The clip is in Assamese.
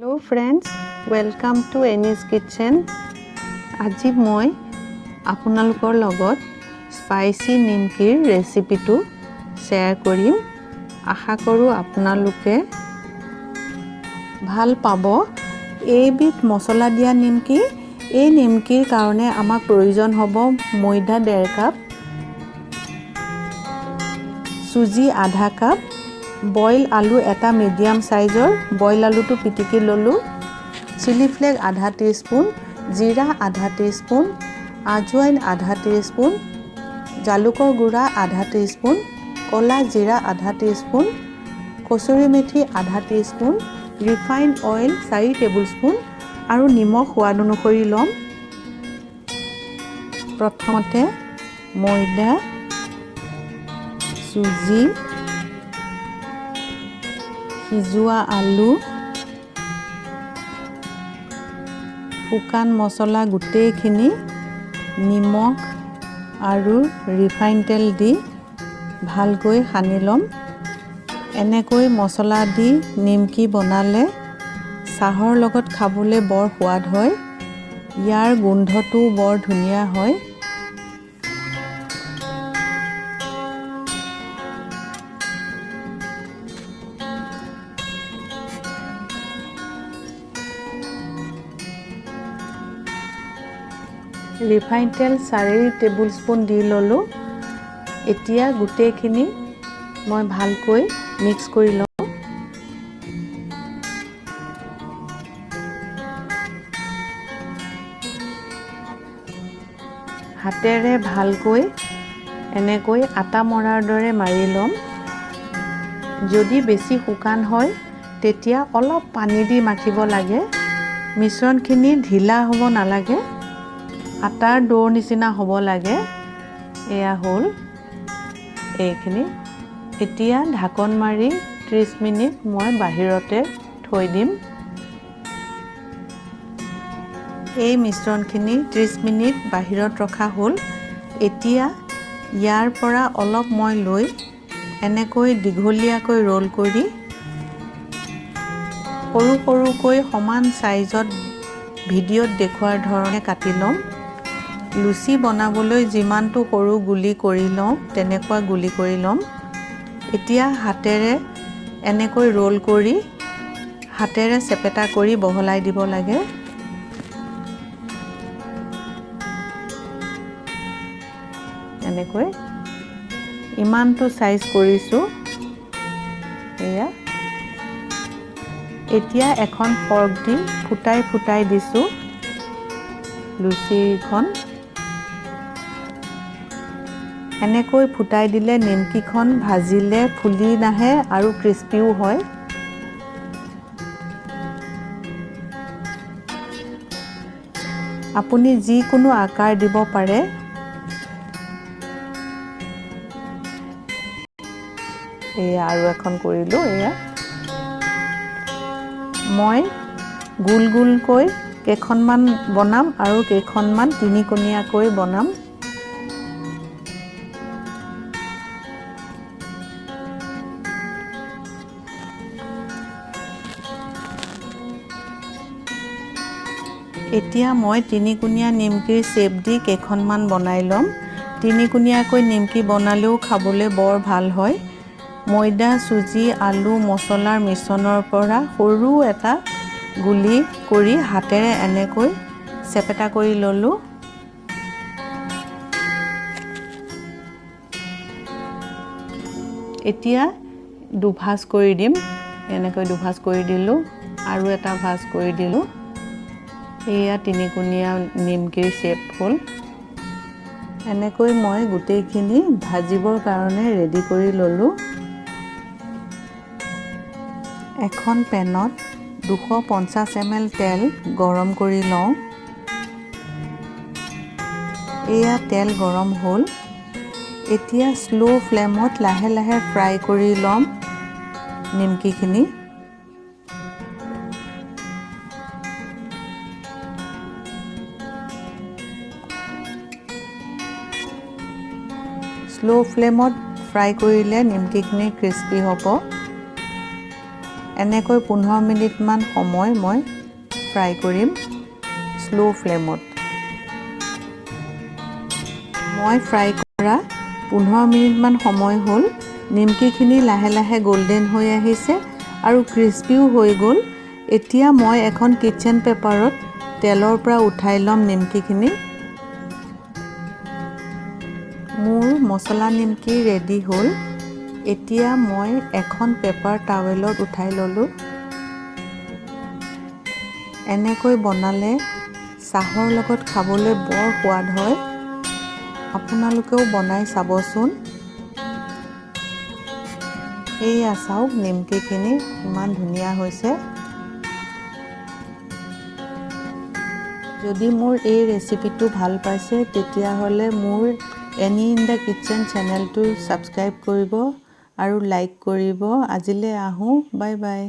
Hello friends, welcome to Annie's Kitchen. আজি মই আপোনালোকৰ লগত স্পাইসি নিমকিৰ ৰেচিপিটো শেয়াৰ কৰিম। আশা কৰো আপোনালোকে ভাল পাব। এইবিধ মছলা দিয়া নিমকি। এই নিমকিৰ কাৰণে আমাক প্ৰয়োজন হ'ব ময়দা 1.5 কাপ, সুজি আধা কাপ, বইল আলু এটা মিডিয়াম সাইজৰ বইল আলুটো পিটিকি ললো, চিলি ফ্লেক আধা টিস্পুন, জিৰা আধা টিস্পুন, আজওয়াইন আধা টিস্পুন, জালুকৰ গুড়া আধা টিস্পুন, কলা জিৰা আধা টিস্পুন, কসুৰি মেথি আধা টিস্পুন, ৰিফাইন্ড অইল 4 টেবুলস্পুন আৰু নিমখ সোৱাদ অনুসৰি লম। প্ৰথমতে ময়দা, সুজি, সিজোৱা আলু, শুকান মছলা গোটেইখিনি নিমখ আৰু ৰিফাইন তেল দি ভালকৈ সানি লম। এনেকৈ মছলা দি নিমকি বনালে চাহৰ লগত খাবলৈ বৰ সোৱাদ হয়। ইয়াৰ গোন্ধটো বৰ ধুনীয়া হয়। ৰিফাইন তেল 4 টেবুলস্পুন দি ললো। এতিয়া গোটেইখিনি মই ভালকৈ মিক্স কৰি লম। হাতেৰে ভালকৈ এনেকৈ আটা মৰাৰ দৰে মাৰি লম। যদি বেছি শুকান হয় তেতিয়া অলপ পানী দি মাখিব লাগে। মিশ্ৰণখিনি ঢিলা হ'ব নালাগে, আটাৰ ডোৰ নিচিনা হ'ব লাগে। এয়া হ'ল এইখিনি। এতিয়া ঢাকন মাৰি 30 মিনিট মই বাহিৰতে থৈ দিম। এই মিশ্ৰণখিনি 30 মিনিট বাহিৰত ৰখা হ'ল। এতিয়া ইয়াৰ পৰা অলপ মই লৈ এনেকৈ দীঘলীয়াকৈ ৰোল কৰি সৰু সৰুকৈ সমান সাইজত ভিডিঅ'ত দেখুৱাৰ ধৰণে কাটি ল'ম। লুচি বনাবলৈ যিমানটো সৰু গুলি কৰি লওঁ তেনেকুৱা গুলি কৰি ল'ম। এতিয়া হাতেৰে এনেকৈ ৰোল কৰি হাতেৰে চেপেটা কৰি বহলাই দিব লাগে। এনেকৈ ইমানটো সাইজ কৰিছোঁ। এয়া এতিয়া এখন ফৰ্ক দি ফুটাই দিছোঁ লুচিখন। এনেকৈ ফুটাই দিলে নিমকিখন ভাজিলে ফুলি নাহে আৰু ক্ৰিস্পিও হয়। আপুনি যিকোনো আকাৰ দিব পাৰে। এয়া আৰু এখন কৰিলোঁ। এয়া মই গোল গোলকৈ কেইখনমান বনাম আৰু কেইখনমান তিনিকোণীয়াকৈ বনাম। এতিয়া মই তিনিকোণীয়া নিমকিৰ শ্বেপ দি কেইখনমান বনাই ল'ম। তিনিকোণীয়াকৈ নিমকি বনালেও খাবলৈ বৰ ভাল হয়। ময়দা, সুজি, আলু, মছলাৰ মিশ্ৰণৰ পৰা সৰু এটা গুলি কৰি হাতেৰে এনেকৈ চেপেটা কৰি ল'লোঁ। এতিয়া দুভাজ কৰি দিম। এনেকৈ দুভাজ কৰি দিলোঁ আৰু এটা ভাজ কৰি দিলোঁ। এয়া তিনিকোণীয়া নিমকিৰ শ্বেপ হ'ল। এনেকৈ মই গোটেইখিনি ভাজিবৰ কাৰণে ৰেডি কৰি ল'লোঁ। এখন পেনত 250 ml তেল গৰম কৰি লওঁ। এয়া তেল গৰম হ'ল। এতিয়া স্লো ফ্লেমত লাহে লাহে ফ্ৰাই কৰি ল'ম নিমকিখিনি। স্লো ফ্লেমত ফ্ৰাই কৰিলে নিমকিখিনি ক্ৰিস্পি হ'ব। এনেকৈ 15 মিনিটমান সময় মই ফ্ৰাই কৰিম স্লো ফ্লেমত। মই ফ্ৰাই কৰা 15 মিনিটমান সময় হ'ল। নিমকিখিনি লাহে লাহে গোল্ডেন হৈ আহিছে আৰু ক্ৰিস্পিও হৈ গ'ল। এতিয়া মই এখন কিচেন পেপাৰত তেলৰ পৰা উঠাই ল'ম নিমকিখিনি। মোৰ মছলা নিমকি ৰেডি হ'ল। এতিয়া মই এখন পেপাৰ টাৱেলত উঠাই ল'লোঁ। এনেকৈ বনালে চাহৰ লগত খাবলৈ বৰ সোৱাদ হয়। আপোনালোকেও বনাই চাবচোন। এইয়া চাওক নিমকিখিনি ইমান ধুনীয়া হৈছে। যদি মোৰ এই ৰেচিপিটো ভাল পাইছে তেতিয়াহ'লে মোৰ এনি ইন দ্য কিটচেন চেনেলটো ছাবস্ক্ৰাইব কৰিব আৰু লাইক কৰিব। আজিলৈ আহোঁ, বাই বাই।